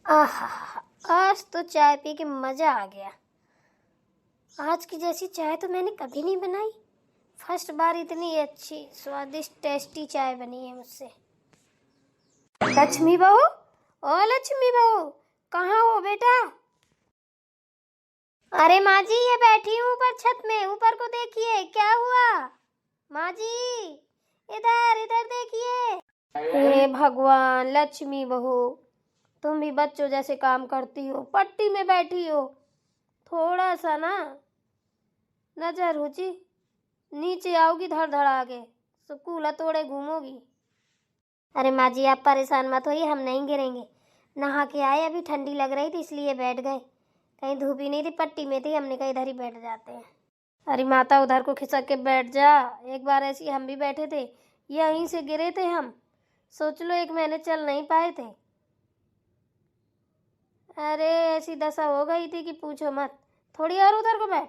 आहा, आज तो चाय पी के मजा आ गया। आज की जैसी चाय तो मैंने कभी नहीं बनाई। फर्स्ट बार इतनी अच्छी स्वादिष्ट टेस्टी चाय बनी है मुझसे। लक्ष्मी बहू, ओ लक्ष्मी बहू, कहाँ हो बेटा? अरे माँ जी, ये बैठी हूँ ऊपर छत में। ऊपर को देखिए, क्या हुआ? माँ जी, इधर इधर देखिए। हे भगवान, लक्ष्मी बहू, तुम भी बच्चों जैसे काम करती हो, पट्टी में बैठी हो। थोड़ा सा ना नजर ऊंची, नीचे आओगी धड़ धड़ आगे, स्कूल तोड़े घूमोगी। अरे माँ जी, आप परेशान मत होइए, हम नहीं गिरेंगे। नहा के आए, अभी ठंडी लग रही थी इसलिए बैठ गए। कहीं धूप ही नहीं थी, पट्टी में थी, हमने कहा इधर ही बैठ जाते हैं। अरे माता, उधर को खिसक के बैठ जा। एक बार ऐसी हम भी बैठे थे, यहीं से गिरे थे हम। सोच लो, 1 महीने चल नहीं पाए थे। अरे ऐसी दशा हो गई थी कि पूछो मत। थोड़ी और उधर को बैठ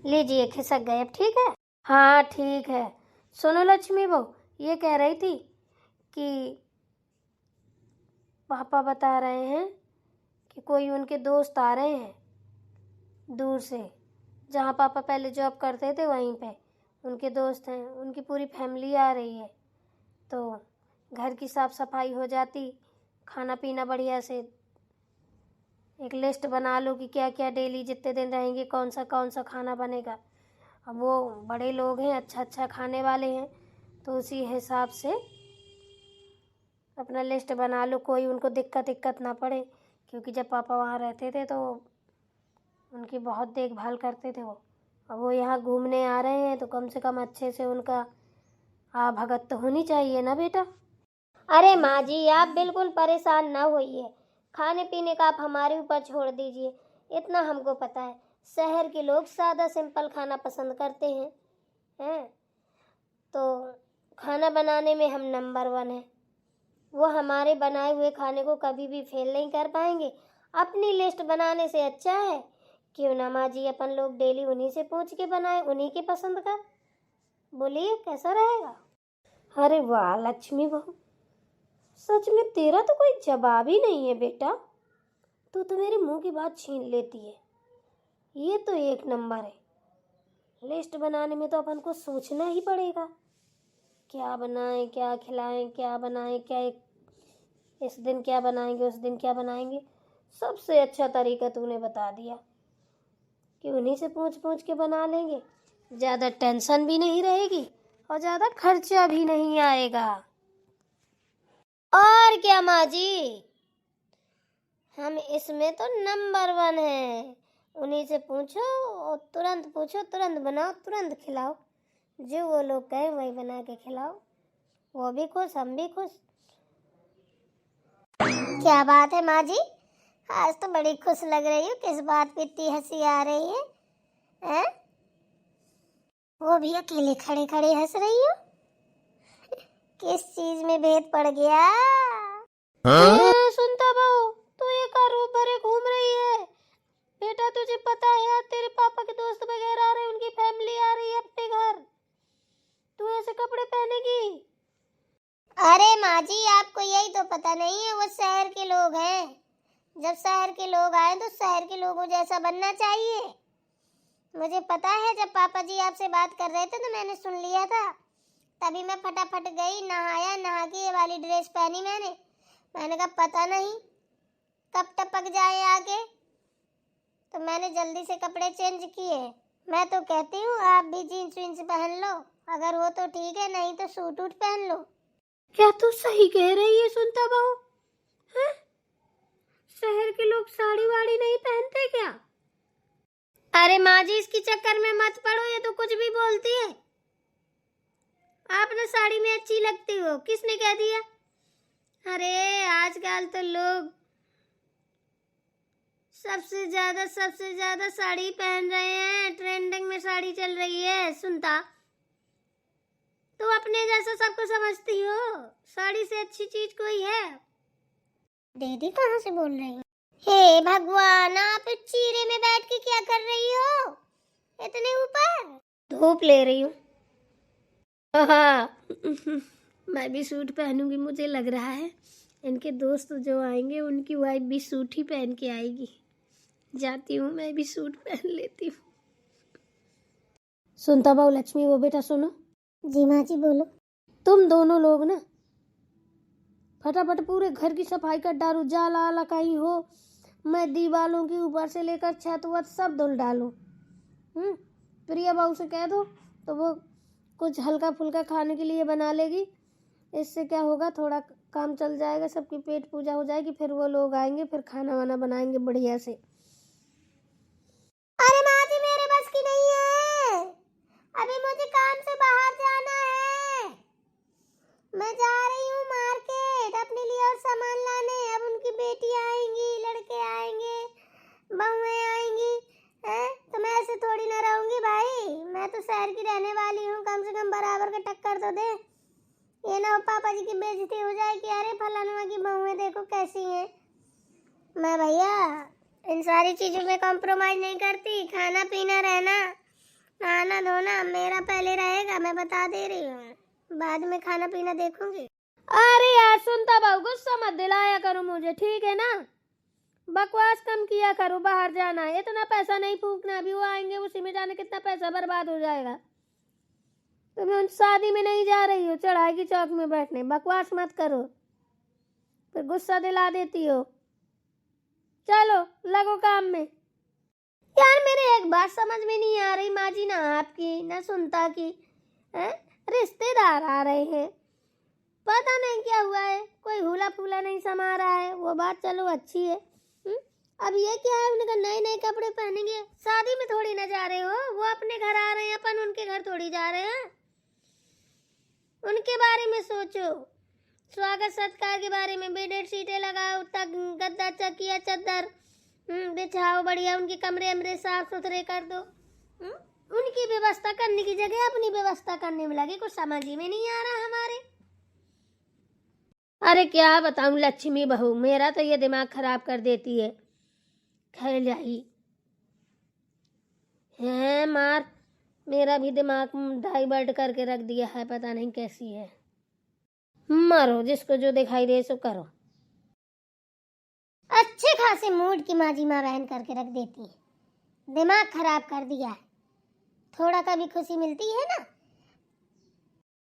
लीजिए, खिसक गए, अब ठीक है? हाँ ठीक है। सुनो लक्ष्मी बहू, ये कह रही थी कि पापा बता रहे हैं कि कोई उनके दोस्त आ रहे हैं दूर से। जहाँ पापा पहले जॉब करते थे वहीं पे उनके दोस्त हैं, उनकी पूरी फैमिली आ रही है। तो घर की साफ सफाई हो जाती, खाना पीना बढ़िया से। एक लिस्ट बना लो कि क्या क्या डेली जितने दिन रहेंगे कौन सा खाना बनेगा। अब वो बड़े लोग हैं, अच्छा अच्छा खाने वाले हैं, तो उसी हिसाब से अपना लिस्ट बना लो, कोई उनको दिक्कत ना पड़े। क्योंकि जब पापा वहाँ रहते थे तो उनकी बहुत देखभाल करते थे वो। अब वो यहाँ घूमने आ रहे हैं तो कम से कम अच्छे से उनका भगत तो होनी चाहिए ना बेटा। अरे माँ जी, आप बिल्कुल परेशान ना होइए। खाने पीने का आप हमारे ऊपर छोड़ दीजिए। इतना हमको पता है, शहर के लोग सादा सिंपल खाना पसंद करते हैं। तो खाना बनाने में हम नंबर 1 हैं। वो हमारे बनाए हुए खाने को कभी भी फेल नहीं कर पाएंगे। अपनी लिस्ट बनाने से अच्छा है क्यों ना माँ जी अपन लोग डेली उन्हीं से पूछ के बनाए, उन्हीं के पसंद का। बोलिए कैसा रहेगा? अरे वाह लक्ष्मी बहू, सच में तेरा तो कोई जवाब ही नहीं है बेटा। तू तो मेरे मुंह की बात छीन लेती है। ये तो एक नंबर है। लिस्ट बनाने में तो अपन को सोचना ही पड़ेगा, क्या बनाएं, क्या खिलाएं, क्या बनाएं, क्या इस दिन क्या बनाएंगे, उस दिन क्या बनाएंगे। सबसे अच्छा तरीका तूने बता दिया कि उन्हीं से पूछ पूछ के बना लेंगे। ज़्यादा टेंशन भी नहीं रहेगी और ज़्यादा खर्चा भी नहीं आएगा। और क्या माँ जी, हम इसमें तो नंबर 1 हैं। उन्हीं से पूछो और तुरंत पूछो, तुरंत बनाओ, तुरंत खिलाओ। जो वो लोग कहें वही बना के खिलाओ, वो भी खुश, हम भी खुश। क्या बात है माँ जी, आज तो बड़ी खुश लग रही हो। किस बात पे इतनी हंसी आ रही है, हैं? वो भी अकेले खड़े खड़े हंस रही हो? किस चीज में भेद पड़ गया? सुनता बहू, तू ये का रूप भरे घूम रही है? बेटा तुझे पता है यार, तेरे पापा के दोस्त वगैरह आ रहे हैं, उनकी फैमिली आ रही है अपने घर। तू ऐसे कपड़े पहनेगी? अरे माँ जी, आपको यही तो पता नहीं है, वो शहर के लोग हैं। जब शहर के लोग आए तो शहर के लोगों जैसा बनना चाहिए। मुझे पता है, जब पापा जी आपसे बात कर रहे थे तो मैंने सुन लिया था। तभी मैं फटाफट गई, नहाया, नहा के ये वाली ड्रेस पहनी मैंने कहा पता नहीं कब टपक जाए आगे, तो मैंने जल्दी से कपड़े चेंज किए। मैं तो कहती हूँ आप भी जीन्स वीन्स पहन लो, अगर हो तो ठीक है, नहीं तो सूट वूट पहन लो। क्या तू सही कह रही है सुनता बहू? हैं? शहर के लोग साड़ी वाड़ी नहीं पहनते क्या? अरे माँ जी, इसकी चक्कर में मत पड़ो, ये तो कुछ भी बोलती है। आप ना साड़ी में अच्छी लगती हो, किसने कह दिया? अरे आजकल तो लोग सबसे ज्यादा साड़ी पहन रहे हैं, ट्रेंडिंग में साड़ी चल रही है। सुनता, तो अपने जैसा सबको समझती हो, साड़ी से अच्छी चीज कोई है? दीदी कहाँ से बोल रही हो? हे भगवान, आप चीरे में बैठ के क्या कर रही हो इतने ऊपर? धूप ले रही हूँ। हाँ मैं भी सूट पहनूंगी, मुझे लग रहा है इनके दोस्त जो आएंगे उनकी वाइफ भी सूट ही पहन के आएगी। जाती हूँ, मैं भी सूट पहन लेती हूँ। सुनता बाबू लक्ष्मी, वो बेटा सुनो। जी माँ जी बोलो। तुम दोनों लोग ना फटाफट पूरे घर की सफाई कर डालो, जाला आला कहीं हो, मैं दीवारों के ऊपर से लेकर छत वत सब धुल डालो। प्रिया बाबू से कह दो तो वो कुछ हल्का फुल्का खाने के लिए बना लेगी। इससे क्या होगा, थोड़ा काम चल जाएगा, सबकी पेट पूजा हो जाएगी, फिर वो लोग आएंगे, फिर खाना वाना बनाएंगे बढ़िया से। अरे माँ जी मेरे बस की नहीं है, अभी मुझे काम से बाहर जाना है। मैं जा रही हूँ मार्केट अपने लिए और सामान लाने। अब उनकी बेटी आएंगी, लड़के आएंगे, बहुएं आएंगी हैं, तो मैं ऐसे थोड़ी ना रहूंगी भाई। मैं तो शहर की रहने वाली हूँ, कम से कम बराबर का टक्कर तो दे। ये ना हो पापा जी की बेइज्जती हो जाए कि अरे फलानुआ की बहुएं देखो कैसी हैं। मैं भैया इन सारी चीजों में कॉम्प्रोमाइज नहीं करती। खाना पीना रहना नहाना धोना मेरा पहले रहेगा, मैं बता दे रही हूँ। बाद में खाना पीना देखूंगी। अरे यार सुनता बाबू, गुस्सा मत दिलाया करो मुझे, ठीक है ना? बकवास कम किया करो, बाहर जाना है, इतना पैसा नहीं फूकना। अभी वो आएंगे, उसी में जाने कितना पैसा बर्बाद हो जाएगा। तुम उन शादी में नहीं जा रही हो चढ़ाई की चौक में बैठने, बकवास मत करो, फिर गुस्सा दिला देती हो। चलो लगो काम में। यार मेरे एक बात समझ में नहीं आ रही माँ जी, ना आपकी ना सुनता की, रिश्तेदार आ रहे हैं, पता नहीं क्या हुआ है, कोई हुला फूला नहीं समा रहा है। वो बात चलो अच्छी है। अब ये क्या है, उनका नए नए कपड़े पहनेंगे, शादी में थोड़ी ना जा रहे हो, वो अपने घर आ रहे हैं, अपन उनके घर थोड़ी जा रहे हैं। उनके बारे में सोचो, स्वागत सत्कार के बारे में, बेडेड सीटें लगाओ, तक गद्दा चकिया चद्दर बिछाओ, बढ़िया उनके कमरे अमरे साफ सुथरे कर दो। उनकी व्यवस्था करने की जगह अपनी व्यवस्था करने में लगे, कुछ समझ ही में नहीं आ रहा हमारे। अरे क्या बताऊं लक्ष्मी बहू, मेरा तो ये दिमाग खराब कर देती है। खैर यही है मार, मेरा भी दिमाग डाइवर्ट करके रख दिया है, पता नहीं कैसी है। मारो, जिसको जो दिखाई दे सो करो। अच्छे खासे मूड की माँ जी माँ बहन करके रख देती है, दिमाग खराब कर दिया है। थोड़ा कभी खुशी मिलती है ना।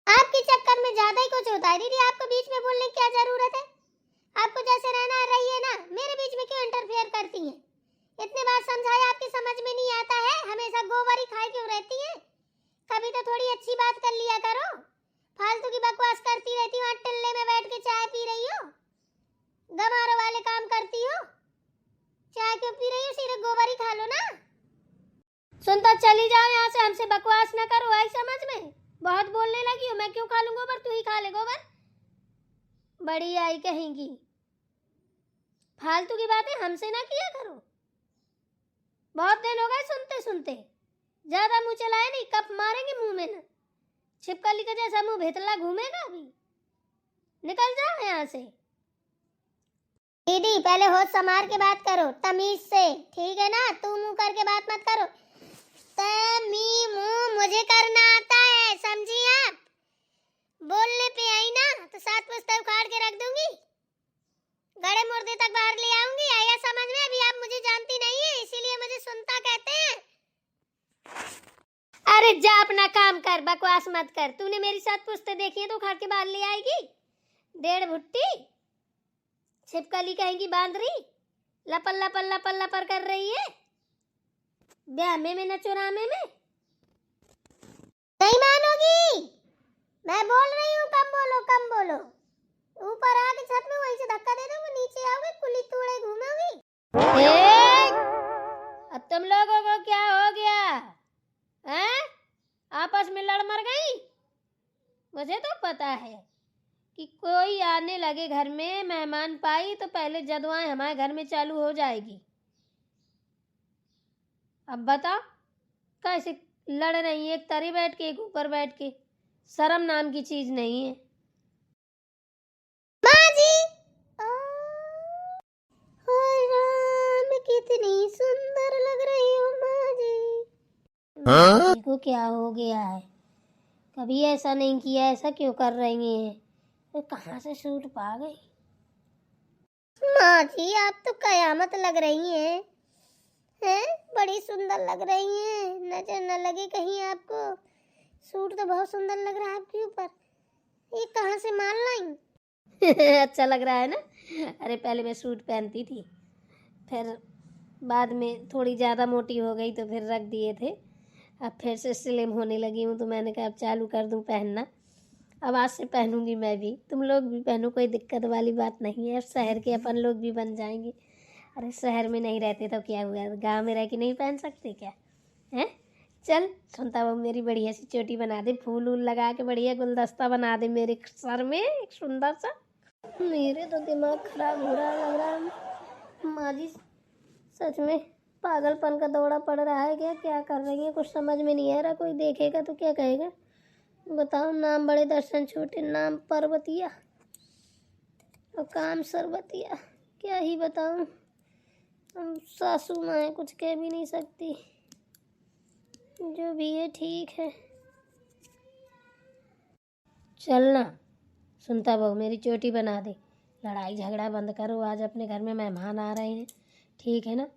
आपके चक्कर में ज्यादा ही कुछ होता है दीदी, आपको बीच में बोलने की क्या जरूरत है? आपको जैसे रहना है रहिए ना, मेरे बीच में क्यों इंटरफेयर करती हैं? इतने बार समझाया, आपकी समझ में नहीं आता है? हमेशा गोबर ही खाए क्यों रहती हैं? कभी तो थोड़ी अच्छी बात कर लिया करो, फालतू की बकवास करती रहती हो। टिल्ले में बैठ के चाय पी रही हो, गमारो वाले काम करती हो, चाय क्यों पी रही हो? सीधे गोबर ही खा लो ना। सुनता चली जाओ यहाँ से, हमसे बकवास ना करो, आई समझ में? बहुत बोलने लगी हो, मैं क्यों खा लूं गोबर, तू ही खा ले गोबर। बड़ी आई कहेंगी, फालतू की बातें हमसे ना किया करो। बहुत दिन हो गए सुनते सुनते, ज्यादा मुंह चलाए नहीं, कप मारेंगे मुंह में ना, छिपकली का जैसा मुंह भेतला घूमेगा। अभी निकल जाओ यहाँ से। दीदी पहले होश संभाल के बात करो, तमीज से, ठीक है ना? तू मुंह करके बात मत करो। तमी मुंह मुझे करना आता है, समझी आप? बोलने पे आई ना तो 7 पुस्तक उखाड़ के रख दूंगी, गड़े मुर्दे तक बाहर ले आऊंगी। आया समझ में? अभी आप मुझे जानती नहीं है, इसीलिए मुझे सुनता कहते हैं। अरे जा अपना काम कर, बकवास मत कर। तूने मेरी 7 पुस्तक देखी है तो उखाड़ के बाहर ले आएगी? डेढ़ भुट्टी छिपकली कहेंगी, बांदरी लपल लपल लपल लपर कर रही है ब्याह में न चुरामे में। नहीं मानोगी, मैं बोल रही हूँ, कम बोलो कम बोलो। ऊपर आके छत में वहीं से धक्का दे दूंगी, नीचे आओगे कुली तूड़े घूमोगी। अब तुम लोगों को क्या हो गया हैं? आपस में लड़ मर गई? मुझे तो पता है कि कोई आने लगे घर में, मेहमान पाई तो पहले जदुआएं हमारे घर में चालू हो जाएगी। अब बताओ कैसे लड़ रही है, एक तरी बैठ के एक ऊपर बैठ के, शर्म नाम की चीज नहीं है। माँ जी राम कितनी सुंदर लग रही हो माँ जी। देखो क्या हो गया है, कभी ऐसा नहीं किया, ऐसा क्यों कर रही है? तो कहाँ से सूट पा गई? माँ जी आप तो कयामत लग रही हैं। हैं बड़ी सुंदर लग रही हैं, नजर न लगे कहीं आपको। सूट तो बहुत सुंदर लग रहा है आपके ऊपर। ये कहाँ से माल लाई? अच्छा लग रहा है ना? अरे पहले मैं सूट पहनती थी, फिर बाद में थोड़ी ज़्यादा मोटी हो गई तो फिर रख दिए थे। अब फिर से स्लिम होने लगी हूँ तो मैंने कहा अब चालू कर दूँ पहनना। अब आज से पहनूंगी मैं भी, तुम लोग भी पहनो, कोई दिक्कत वाली बात नहीं है। अब शहर के अपन लोग भी बन जाएंगे। अरे शहर में नहीं रहते तो क्या हुआ, गांव में रह के नहीं पहन सकते क्या? हैं? चल सुनता वो मेरी बढ़िया सी चोटी बना दे, फूल वूल लगा के बढ़िया गुलदस्ता बना दे मेरे सर में एक सुंदर सा। मेरे तो दिमाग खराब हो रहा लग रहा है माँ जी, सच में पागलपन का दौरा पड़ रहा है क्या? क्या कर रही है कुछ समझ में नहीं आ रहा। कोई देखेगा तो क्या कहेगा बताओ? नाम बड़े दर्शन छोटे, नाम पर्वतिया और काम सरबतिया, क्या ही बताऊं। हम सासू माँ है, कुछ कह भी नहीं सकती। जो भी है ठीक है। चलना सुनता बहू, मेरी चोटी बना दे। लड़ाई झगड़ा बंद करो, आज अपने घर में मेहमान आ रहे हैं, ठीक है ना?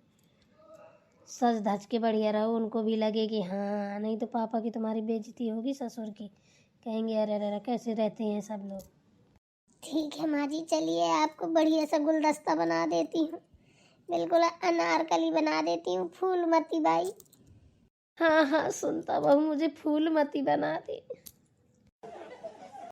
सज धज के बढ़िया रहो, उनको भी लगे कि हाँ, नहीं तो पापा की तुम्हारी बेइज्जती होगी, ससुर की कहेंगे अरे अरे कैसे रहते हैं सब लोग। ठीक है माँ जी, चलिए आपको बढ़िया सा गुलदस्ता बना देती हूँ, बिल्कुल अनारकली बना देती हूँ, फूलमती बाई। हाँ हाँ सुनता बहू, मुझे फूलमती बना दे।